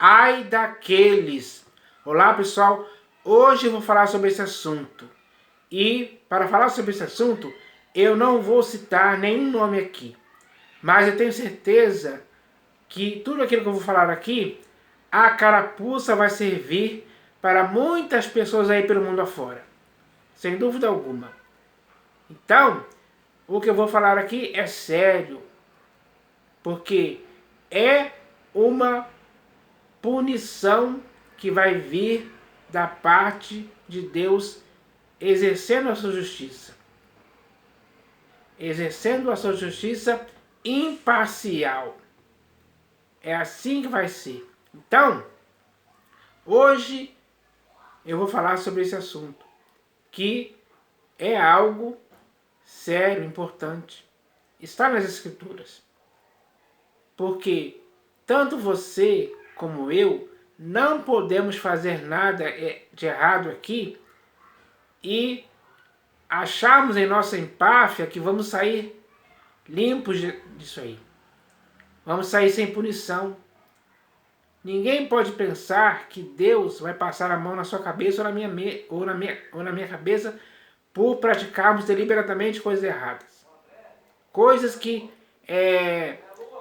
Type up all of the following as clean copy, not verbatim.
Ai daqueles. Olá pessoal, hoje eu vou falar sobre esse assunto. E para falar sobre esse assunto, eu não vou citar nenhum nome aqui. Mas eu tenho certeza que tudo aquilo que eu vou falar aqui, a carapuça vai servir para muitas pessoas aí pelo mundo afora. Sem dúvida alguma. Então, o que eu vou falar aqui é sério. Porque é uma punição que vai vir da parte de Deus exercendo a sua justiça. Exercendo a sua justiça imparcial. É assim que vai ser. Então, hoje eu vou falar sobre esse assunto, que é algo sério, importante. Está nas Escrituras. Porque tanto você como eu não podemos fazer nada de errado aqui e acharmos em nossa empáfia que vamos sair limpos disso aí. Vamos sair sem punição. Ninguém pode pensar que Deus vai passar a mão na sua cabeça ou na minha cabeça por praticarmos deliberadamente coisas erradas. Coisas que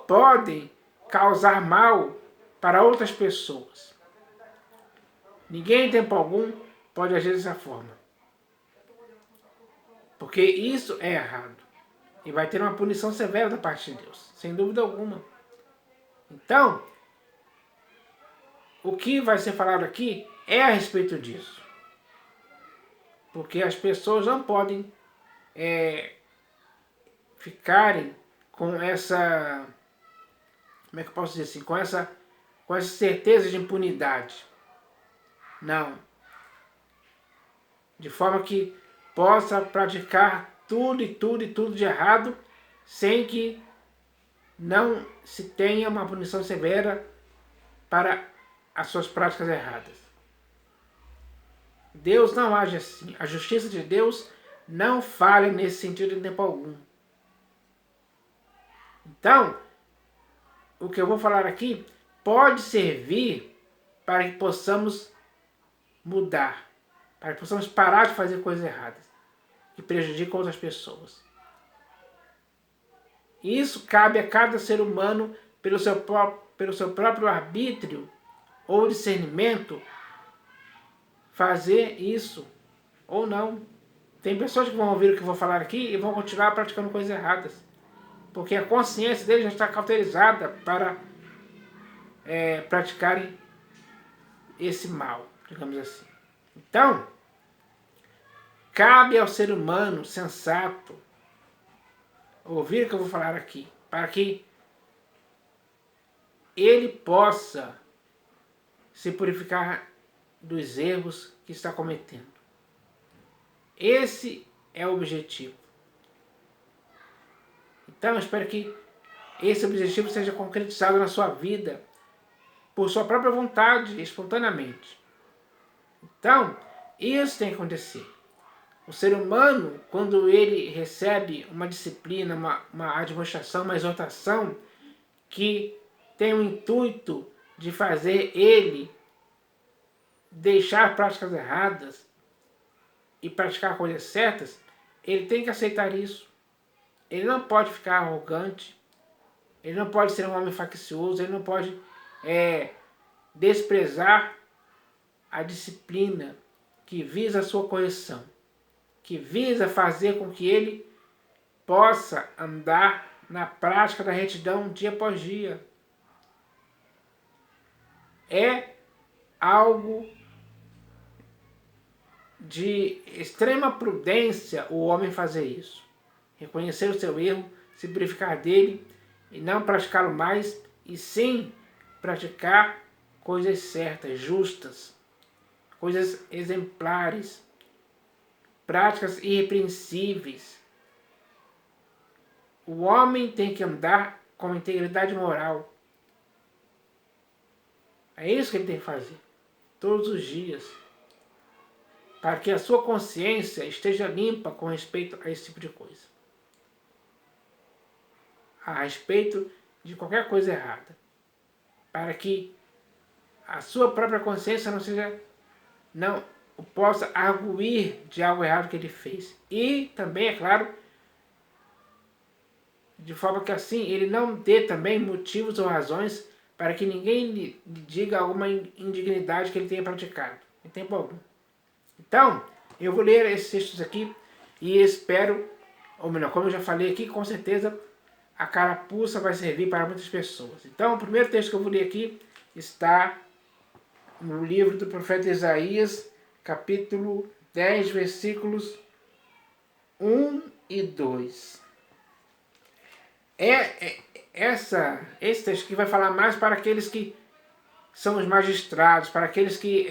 podem causar mal para outras pessoas. Ninguém em tempo algum pode agir dessa forma. Porque isso é errado. E vai ter uma punição severa da parte de Deus, sem dúvida alguma. Então, o que vai ser falado aqui é a respeito disso. Porque as pessoas não podem ficarem com essa, como é que eu posso dizer assim, com essa certeza de impunidade. Não. De forma que possa praticar tudo de errado, sem que não se tenha uma punição severa para as suas práticas erradas. Deus não age assim. A justiça de Deus não falha nesse sentido em tempo algum. Então, o que eu vou falar aqui pode servir para que possamos mudar, para que possamos parar de fazer coisas erradas que prejudicam outras pessoas. Isso cabe a cada ser humano pelo seu próprio arbítrio ou discernimento fazer isso ou não. Tem pessoas que vão ouvir o que eu vou falar aqui e vão continuar praticando coisas erradas, porque a consciência deles já está cauterizada para praticarem esse mal, digamos assim. Então, cabe ao ser humano sensato ouvir o que eu vou falar aqui, para que ele possa se purificar dos erros que está cometendo. Esse é o objetivo. Então, eu espero que esse objetivo seja concretizado na sua vida por sua própria vontade, espontaneamente. Então, isso tem que acontecer. O ser humano, quando ele recebe uma disciplina, uma admoestação, uma exortação que tem o intuito de fazer ele deixar práticas erradas e praticar coisas certas, ele tem que aceitar isso. Ele não pode ficar arrogante, ele não pode ser um homem faccioso, ele não pode desprezar a disciplina que visa a sua correção, que visa fazer com que ele possa andar na prática da retidão dia após dia. É algo de extrema prudência o homem fazer isso. Reconhecer o seu erro, se purificar dele e não praticá-lo mais, e sim praticar coisas certas, justas, coisas exemplares, práticas irrepreensíveis. O homem tem que andar com integridade moral. É isso que ele tem que fazer, todos os dias, para que a sua consciência esteja limpa com respeito a esse tipo de coisa. A respeito de qualquer coisa errada. Para que a sua própria consciência não possa arguir de algo errado que ele fez. E também, é claro, de forma que assim ele não dê também motivos ou razões para que ninguém lhe diga alguma indignidade que ele tenha praticado, em tempo algum. Então, eu vou ler esses textos aqui e espero, ou melhor, como eu já falei aqui, com certeza a carapuça vai servir para muitas pessoas. Então, o primeiro texto que eu vou ler aqui está no livro do profeta Isaías, capítulo 10, versículos 1 e 2. Esse texto aqui vai falar mais para aqueles que são os magistrados, para aqueles que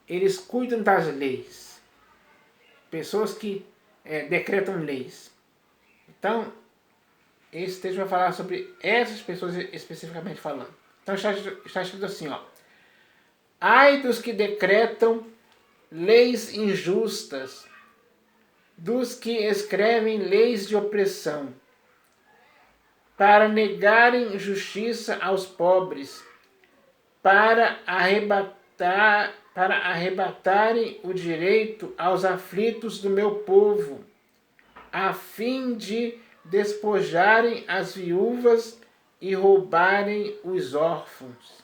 eles cuidam das leis, pessoas que decretam leis. Então, esse texto vai falar sobre essas pessoas especificamente falando. Então está escrito assim, ó: ai dos que decretam leis injustas, dos que escrevem leis de opressão, para negarem justiça aos pobres, para arrebatarem o direito aos aflitos do meu povo, a fim de despojarem as viúvas e roubarem os órfãos.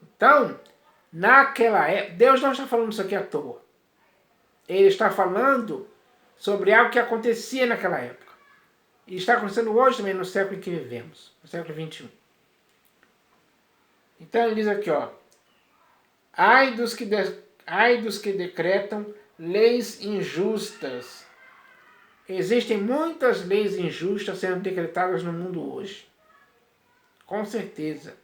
Então, naquela época, Deus não está falando isso aqui à toa. Ele está falando sobre algo que acontecia naquela época. E está acontecendo hoje também, no século em que vivemos, no século XXI. Então ele diz aqui, ó: ai dos que decretam leis injustas. Existem muitas leis injustas sendo decretadas no mundo hoje. Com certeza.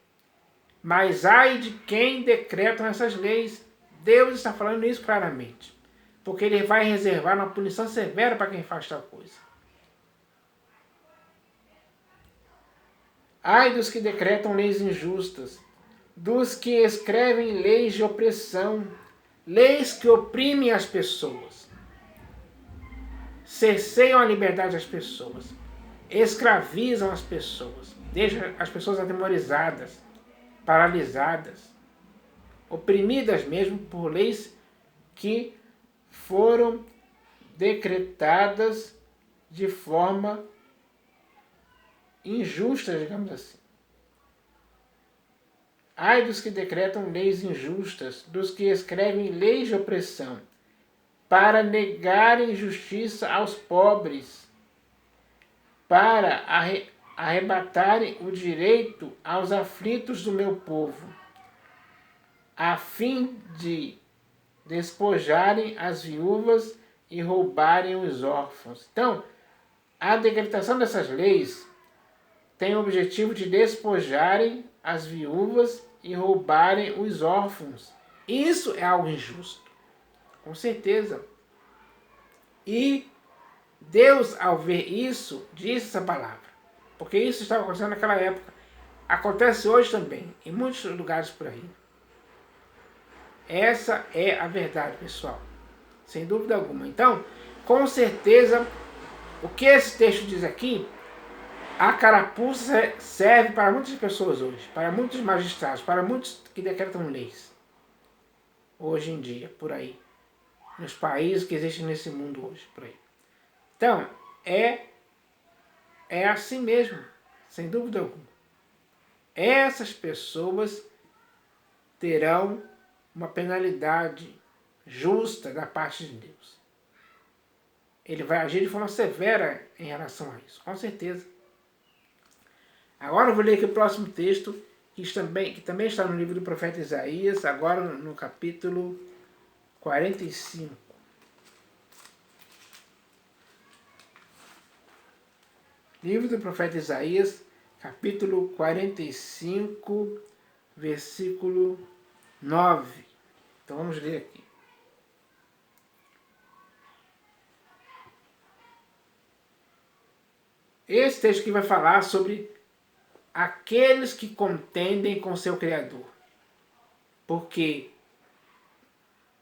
Mas ai de quem decretam essas leis. Deus está falando isso claramente. Porque ele vai reservar uma punição severa para quem faz tal coisa. Ai dos que decretam leis injustas, dos que escrevem leis de opressão, leis que oprimem as pessoas, cerceiam a liberdade das pessoas, escravizam as pessoas, deixam as pessoas atemorizadas, paralisadas, oprimidas mesmo por leis que foram decretadas de forma injusta, digamos assim. Ai dos que decretam leis injustas, dos que escrevem leis de opressão, para negarem justiça aos pobres, para arrebatarem o direito aos aflitos do meu povo, a fim de despojarem as viúvas e roubarem os órfãos. Então, a decretação dessas leis tem o objetivo de despojarem as viúvas e roubarem os órfãos. Isso é algo injusto, com certeza. E Deus, ao ver isso, disse essa palavra. Porque isso estava acontecendo naquela época. Acontece hoje também, em muitos lugares por aí. Essa é a verdade, pessoal. Sem dúvida alguma. Então, com certeza, o que esse texto diz aqui, a carapuça serve para muitas pessoas hoje, para muitos magistrados, para muitos que decretam leis. Hoje em dia, por aí. Nos países que existem nesse mundo hoje, por aí. Então, é assim mesmo, sem dúvida alguma. Essas pessoas terão uma penalidade justa da parte de Deus. Ele vai agir de forma severa em relação a isso, com certeza. Agora eu vou ler aqui o próximo texto, que também está no livro do profeta Isaías, agora no capítulo 45. Livro do profeta Isaías, capítulo 45, versículo 9. Então vamos ler aqui. Esse texto aqui vai falar sobre aqueles que contendem com seu Criador. Porque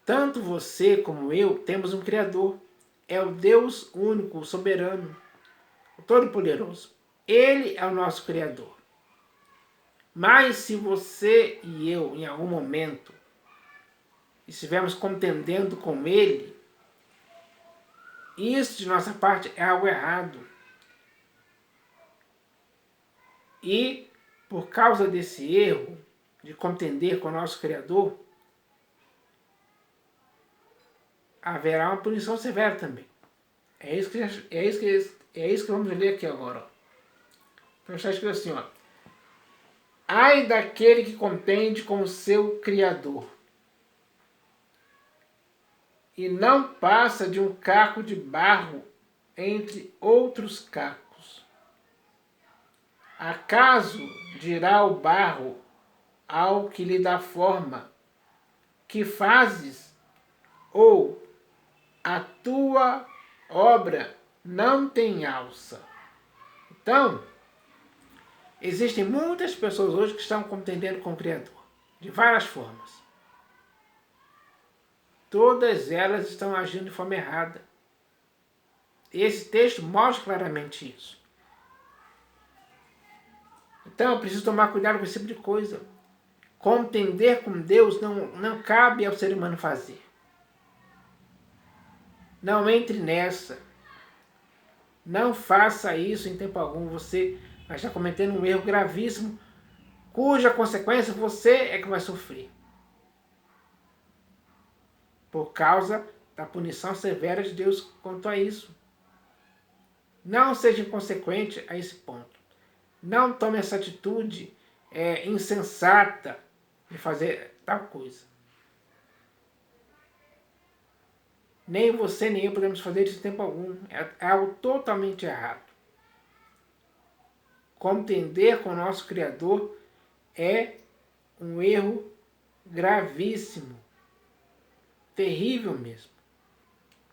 tanto você como eu temos um Criador. É o Deus único, o soberano, o Todo-Poderoso. Ele é o nosso Criador. Mas se você e eu, em algum momento, estivermos contendendo com ele, isso de nossa parte é algo errado. E por causa desse erro de contender com o nosso Criador, haverá uma punição severa também. É isso que vamos ler aqui agora. Ó. Então está escrito assim, ó. Ai daquele que contende com o seu Criador e não passa de um caco de barro entre outros cacos. Acaso dirá o barro ao que lhe dá forma, que fazes, ou a tua obra não tem alça? Então, existem muitas pessoas hoje que estão contendendo com o Criador, de várias formas. Todas elas estão agindo de forma errada. Esse texto mostra claramente isso. Então, eu preciso tomar cuidado com esse tipo de coisa. Contender com Deus não cabe ao ser humano fazer. Não entre nessa. Não faça isso em tempo algum. Você vai estar cometendo um erro gravíssimo, cuja consequência você é que vai sofrer. Por causa da punição severa de Deus quanto a isso. Não seja inconsequente a esse ponto. Não tome essa atitude insensata de fazer tal coisa. Nem você nem eu podemos fazer isso em tempo algum. É algo totalmente errado. Contender com o nosso Criador é um erro gravíssimo, terrível mesmo,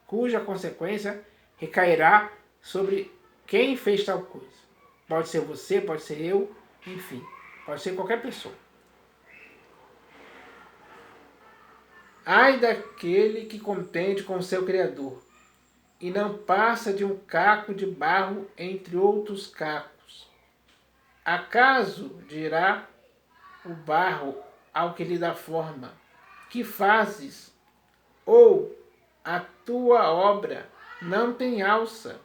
cuja consequência recairá sobre quem fez tal coisa. Pode ser você, pode ser eu, enfim, pode ser qualquer pessoa. Ai daquele que contende com o seu Criador e não passa de um caco de barro entre outros cacos. Acaso dirá o barro ao que lhe dá forma, que fazes, ou a tua obra não tem alça?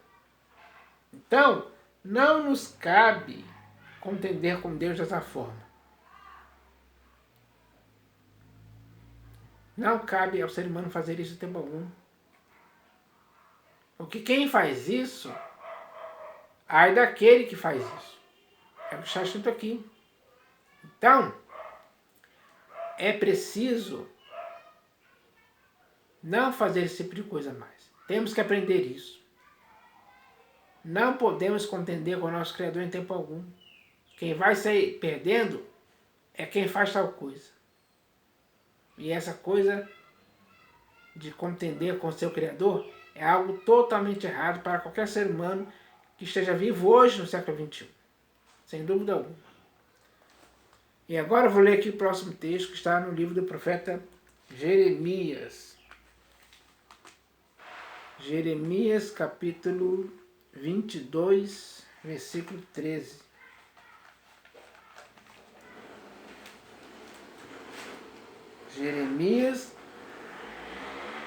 Então, não nos cabe contender com Deus dessa forma. Não cabe ao ser humano fazer isso em tempo algum. Porque quem faz isso, ai daquele que faz isso. É o que está escrito aqui. Então, é preciso não fazer esse tipo de coisa mais. Temos que aprender isso. Não podemos contender com o nosso Criador em tempo algum. Quem vai sair perdendo é quem faz tal coisa. E essa coisa de contender com o seu Criador é algo totalmente errado para qualquer ser humano que esteja vivo hoje no século XXI. Sem dúvida alguma. E agora eu vou ler aqui o próximo texto que está no livro do profeta Jeremias. Jeremias capítulo 22, versículo 13. Jeremias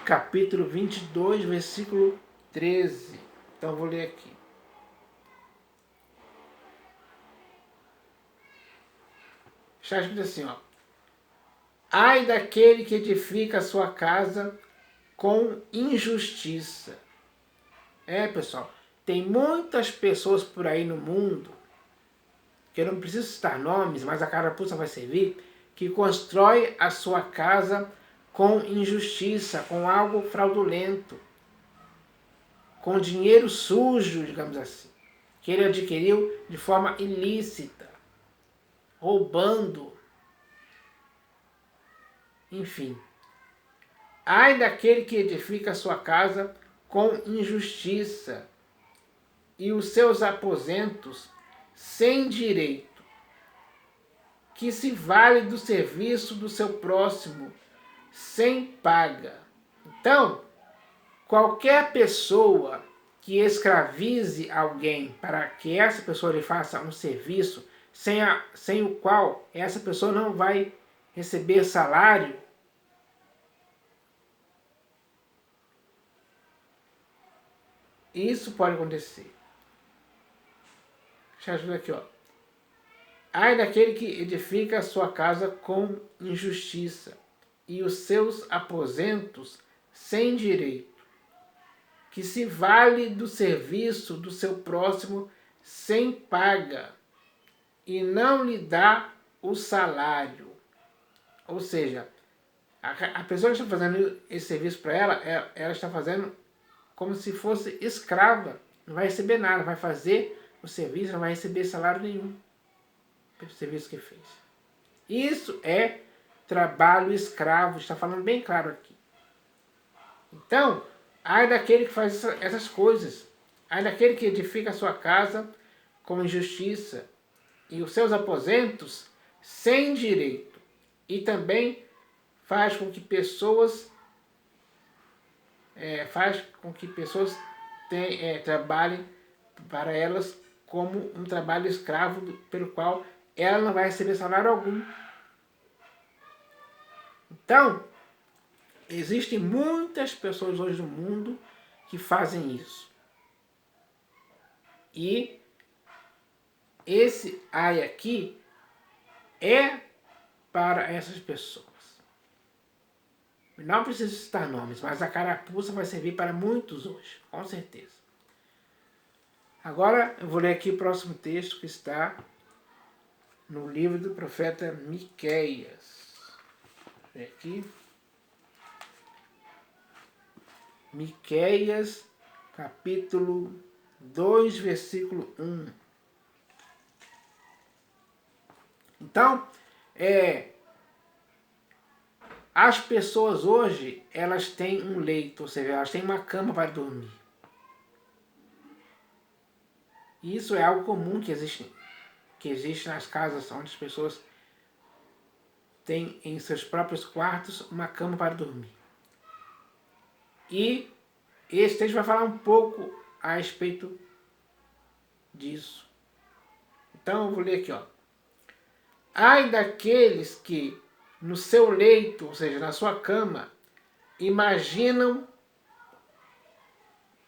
capítulo 22, versículo 13. Então eu vou ler aqui. Está escrito assim, ó. Ai daquele que edifica a sua casa com injustiça. Pessoal, tem muitas pessoas por aí no mundo, que eu não preciso citar nomes, mas a carapuça vai servir, que constrói a sua casa com injustiça, com algo fraudulento, com dinheiro sujo, digamos assim, que ele adquiriu de forma ilícita, roubando, enfim. Ai daquele que edifica a sua casa com injustiça e os seus aposentos sem direito, que se vale do serviço do seu próximo sem paga. Então, qualquer pessoa que escravize alguém para que essa pessoa lhe faça um serviço sem o qual essa pessoa não vai receber salário. Isso pode acontecer. Deixa eu ver aqui, ó. Ai daquele que edifica a sua casa com injustiça e os seus aposentos sem direito, que se vale do serviço do seu próximo sem paga e não lhe dá o salário. Ou seja, a pessoa que está fazendo esse serviço para ela está fazendo como se fosse escrava. Não vai receber nada, vai fazer o serviço, não vai receber salário nenhum pelo serviço que fez. Isso é trabalho escravo, está falando bem claro aqui. Então, ai daquele que faz essas coisas, ai daquele que edifica a sua casa com injustiça e os seus aposentos sem direito, e também faz com que pessoas trabalhem para elas como um trabalho escravo pelo qual ela não vai receber salário algum. Então, existem muitas pessoas hoje no mundo que fazem isso. E esse ai aqui é para essas pessoas. Não preciso citar nomes, mas a carapuça vai servir para muitos hoje, com certeza. Agora eu vou ler aqui o próximo texto que está no livro do profeta Miqueias. Vou ver aqui. Miqueias, capítulo 2, versículo 1. Então, as pessoas hoje, elas têm um leito, ou seja, elas têm uma cama para dormir. Isso é algo comum que existe nas casas onde as pessoas têm em seus próprios quartos uma cama para dormir. E esse texto vai falar um pouco a respeito disso. Então eu vou ler aqui, ó. Ai daqueles que no seu leito, ou seja, na sua cama, imaginam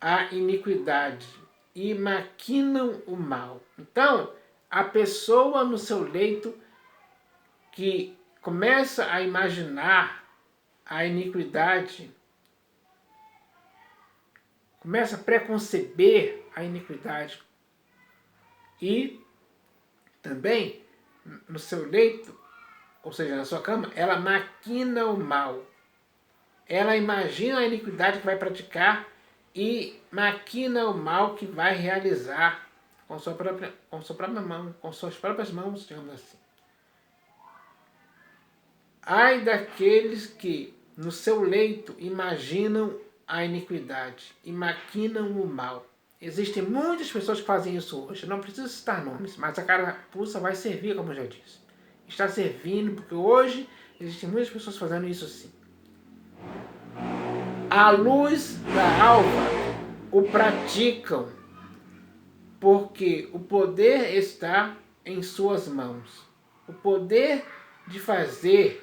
a iniquidade e maquinam o mal. Então, a pessoa no seu leito que começa a imaginar a iniquidade, começa a preconceber a iniquidade e também no seu leito, ou seja, na sua cama, ela maquina o mal. Ela imagina a iniquidade que vai praticar e maquina o mal que vai realizar com sua própria mão, com suas próprias mãos, digamos assim. Ai daqueles que no seu leito imaginam a iniquidade e maquinam o mal. Existem muitas pessoas que fazem isso hoje. Não preciso citar nomes, mas a carapuça vai servir, como eu já disse. Está servindo, porque hoje existem muitas pessoas fazendo isso sim. À luz da alva o praticam, porque o poder está em suas mãos. O poder de fazer,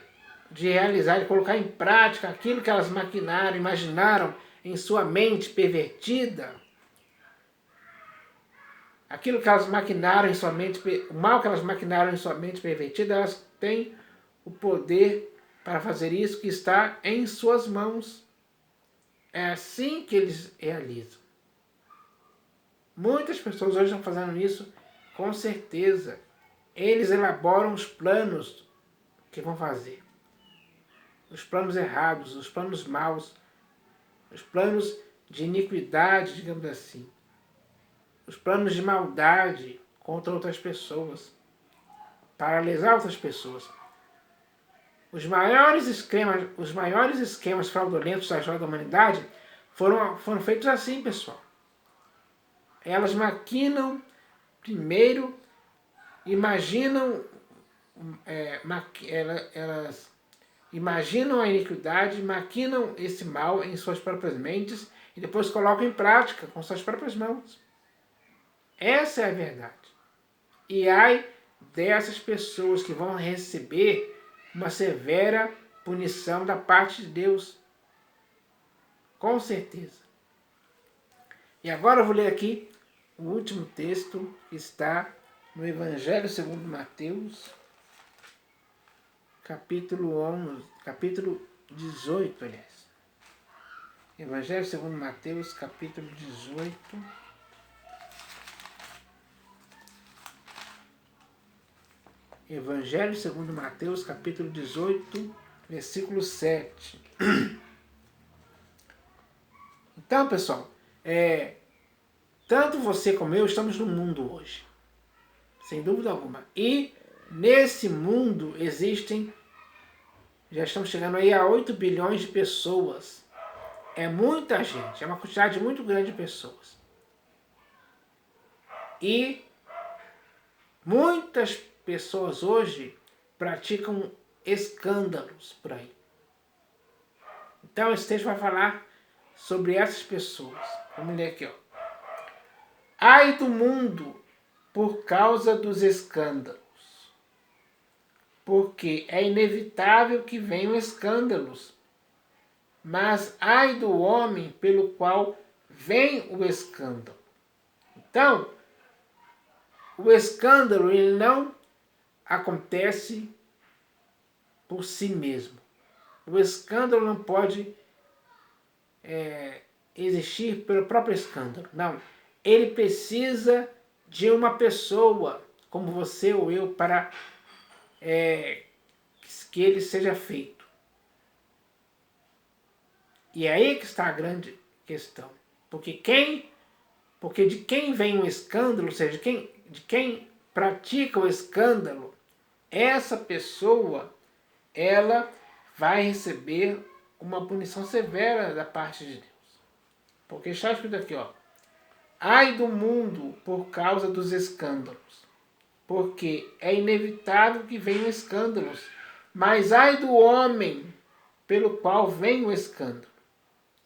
de realizar, de colocar em prática aquilo que elas maquinaram, imaginaram em sua mente pervertida, aquilo que elas maquinaram em sua mente, o mal que elas maquinaram em sua mente pervertida, elas têm o poder para fazer isso que está em suas mãos. É assim que eles realizam. Muitas pessoas hoje estão fazendo isso com certeza. Eles elaboram os planos que vão fazer. Os planos errados, os planos maus, os planos de iniquidade, digamos assim. Os planos de maldade contra outras pessoas, para lesar outras pessoas. Os maiores esquemas fraudulentos da história da humanidade foram feitos assim, pessoal. Elas maquinam, primeiro, imaginam, elas imaginam a iniquidade, maquinam esse mal em suas próprias mentes e depois colocam em prática com suas próprias mãos. Essa é a verdade. E ai dessas pessoas que vão receber uma severa punição da parte de Deus. Com certeza. E agora eu vou ler aqui o último texto que está no Evangelho segundo Mateus, capítulo 18, aliás. Evangelho segundo Mateus, capítulo 18. Evangelho segundo Mateus, capítulo 18, versículo 7. Então, pessoal, tanto você como eu estamos no mundo hoje, sem dúvida alguma. E nesse mundo já estamos chegando aí a 8 bilhões de pessoas. É muita gente, é uma quantidade muito grande de pessoas. E muitas pessoas hoje praticam escândalos por aí. Então esse texto vai falar sobre essas pessoas. Vamos ler aqui, ó. Ai do mundo por causa dos escândalos, porque é inevitável que venham escândalos. Mas ai do homem pelo qual vem o escândalo. Então, o escândalo ele não acontece por si mesmo. O escândalo não pode existir pelo próprio escândalo. Não. Ele precisa de uma pessoa, como você ou eu, para que ele seja feito. E é aí que está a grande questão. Porque de quem vem o escândalo, ou seja, de quem pratica o escândalo, essa pessoa, ela vai receber uma punição severa da parte de Deus. Porque está escrito aqui, ó. Ai do mundo por causa dos escândalos, porque é inevitável que venham escândalos, mas ai do homem pelo qual vem o escândalo.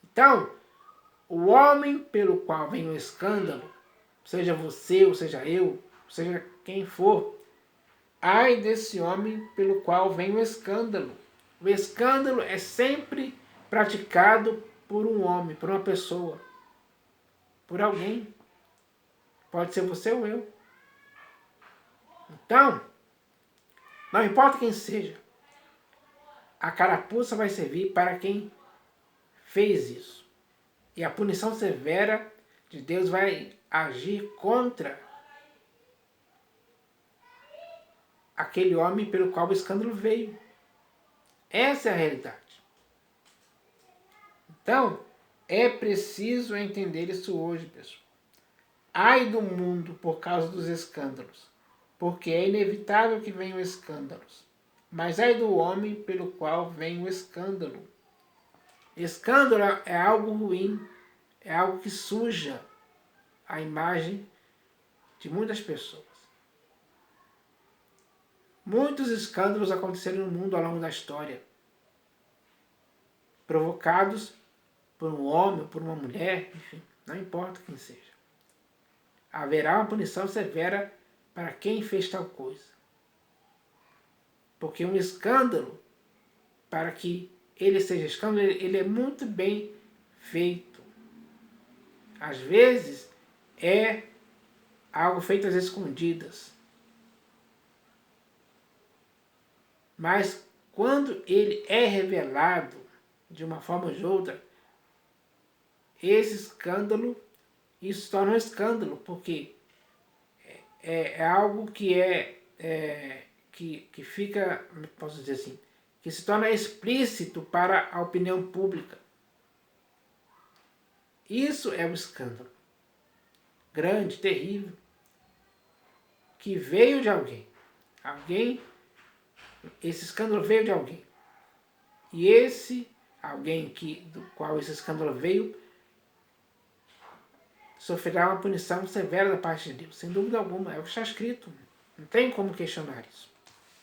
Então, o homem pelo qual vem o escândalo, seja você, ou seja eu, seja quem for, ai desse homem pelo qual vem o escândalo. O escândalo é sempre praticado por um homem, por uma pessoa, por alguém. Pode ser você ou eu. Então, não importa quem seja, a carapuça vai servir para quem fez isso. E a punição severa de Deus vai agir contra aquele homem pelo qual o escândalo veio. Essa é a realidade. Então, é preciso entender isso hoje, pessoal. Ai do mundo por causa dos escândalos, porque é inevitável que venham escândalos. Mas ai do homem pelo qual vem o escândalo. Escândalo é algo ruim, é algo que suja a imagem de muitas pessoas. Muitos escândalos aconteceram no mundo ao longo da história, provocados por um homem, por uma mulher, enfim, não importa quem seja. Haverá uma punição severa para quem fez tal coisa. Porque um escândalo, para que ele seja escândalo, ele é muito bem feito. Às vezes, é algo feito às escondidas. Mas quando ele é revelado de uma forma ou de outra, esse escândalo, isso se torna um escândalo, porque é algo que que fica, posso dizer assim, que se torna explícito para a opinião pública. Isso é um escândalo grande, terrível, que veio de alguém. Esse escândalo veio de alguém. E esse alguém do qual esse escândalo veio sofrerá uma punição severa da parte de Deus. Sem dúvida alguma, é o que está escrito. Não tem como questionar isso.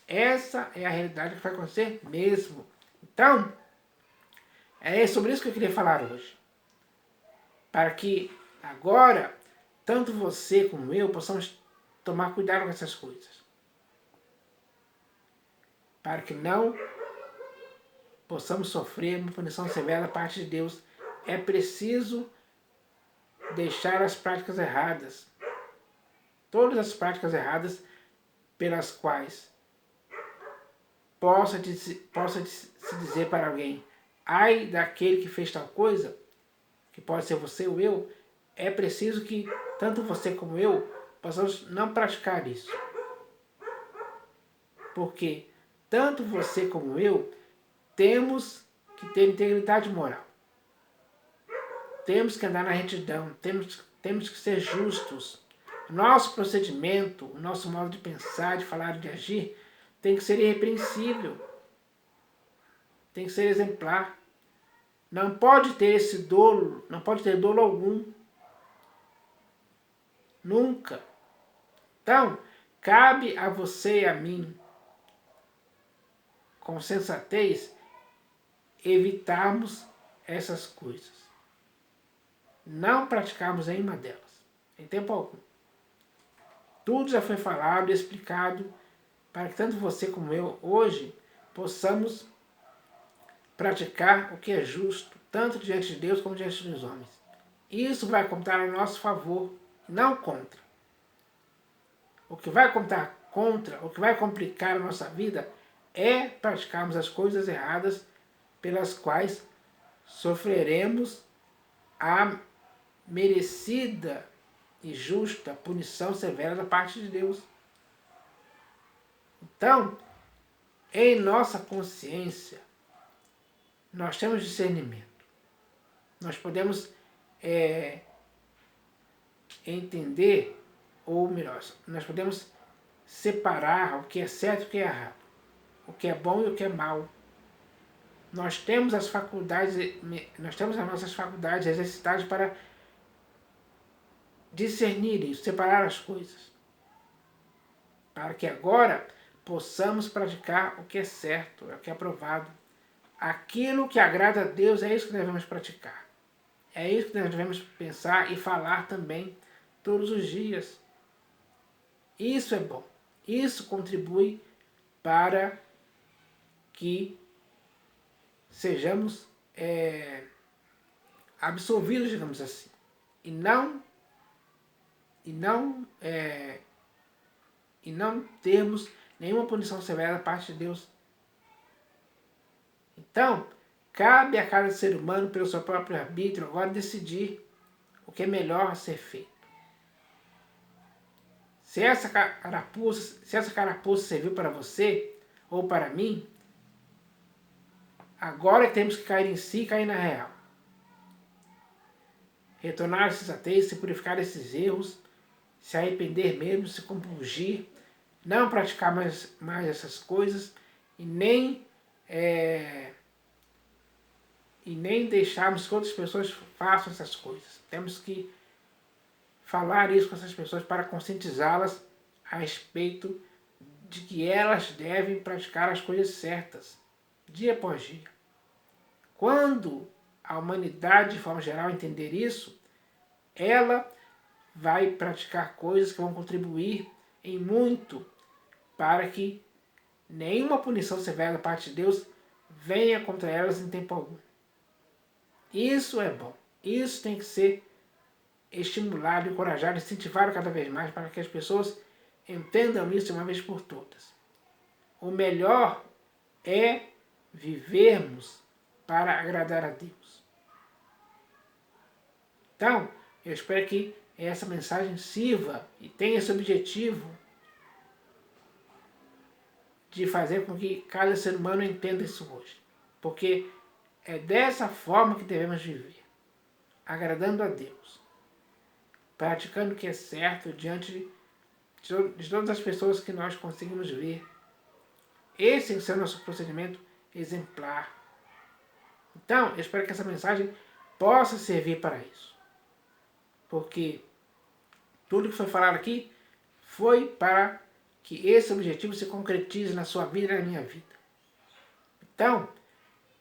Essa é a realidade que vai acontecer mesmo. Então, é sobre isso que eu queria falar hoje. Para que agora, tanto você como eu possamos tomar cuidado com essas coisas. para que não possamos sofrer uma punição severa da parte de Deus. É preciso deixar as práticas erradas, todas as práticas erradas pelas quais possa se dizer para alguém: ai daquele que fez tal coisa, que pode ser você ou eu. É preciso que tanto você como eu possamos não praticar isso. Porque tanto você como eu temos que ter integridade moral. Temos que andar na retidão, temos que ser justos. Nosso procedimento, o nosso modo de pensar, de falar, de agir, tem que ser irrepreensível. Tem que ser exemplar. Não pode ter esse dolo, não pode ter dolo algum. Nunca. Então, cabe a você e a mim, com sensatez, evitarmos essas coisas. Não praticarmos nenhuma delas, em tempo algum. Tudo já foi falado e explicado para que tanto você como eu, hoje, possamos praticar o que é justo, tanto diante de Deus como diante dos homens. Isso vai contar a nosso favor, não contra. O que vai contar contra, o que vai complicar a nossa vida, é praticarmos as coisas erradas pelas quais sofreremos a merecida e justa punição severa da parte de Deus. Então, em nossa consciência, nós temos discernimento. Nós podemos entender, ou melhor, nós podemos separar o que é certo e o que é errado, o que é bom e o que é mal. Nós temos as nossas faculdades exercitadas para discernir isso, separar as coisas, para que agora possamos praticar o que é certo, o que é aprovado. Aquilo que agrada a Deus, é isso que devemos praticar. É isso que nós devemos pensar e falar também todos os dias. Isso é bom. Isso contribui para que sejamos absolvidos, digamos assim. E não termos nenhuma punição severa da parte de Deus. Então, cabe a cada ser humano, pelo seu próprio arbítrio, agora decidir o que é melhor a ser feito. Se essa carapuça serviu para você ou para mim, agora é que temos que cair em si e cair na real. Retornar à sensatez, se purificar desses erros, se arrepender mesmo, se compungir, não praticar mais essas coisas e nem deixarmos que outras pessoas façam essas coisas. Temos que falar isso com essas pessoas para conscientizá-las a respeito de que elas devem praticar as coisas certas, dia após dia. Quando a humanidade, de forma geral, entender isso, ela vai praticar coisas que vão contribuir em muito para que nenhuma punição severa da parte de Deus venha contra elas em tempo algum. Isso é bom. Isso tem que ser estimulado, encorajado, incentivado cada vez mais para que as pessoas entendam isso de uma vez por todas. O melhor é vivermos para agradar a Deus. Então, eu espero que essa mensagem sirva e tenha esse objetivo de fazer com que cada ser humano entenda isso hoje. Porque é dessa forma que devemos viver, agradando a Deus, praticando o que é certo diante de todas as pessoas que nós conseguimos ver. Esse é o nosso procedimento exemplar. Então, eu espero que essa mensagem possa servir para isso. Porque tudo que foi falado aqui foi para que esse objetivo se concretize na sua vida e na minha vida. Então,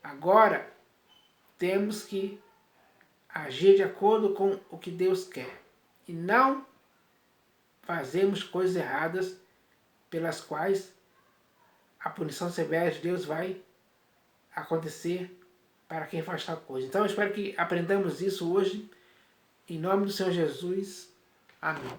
agora temos que agir de acordo com o que Deus quer e não fazermos coisas erradas pelas quais a punição severa de Deus vai acontecer para quem faz tal coisa. Então eu espero que aprendamos isso hoje. Em nome do Senhor Jesus. Amém.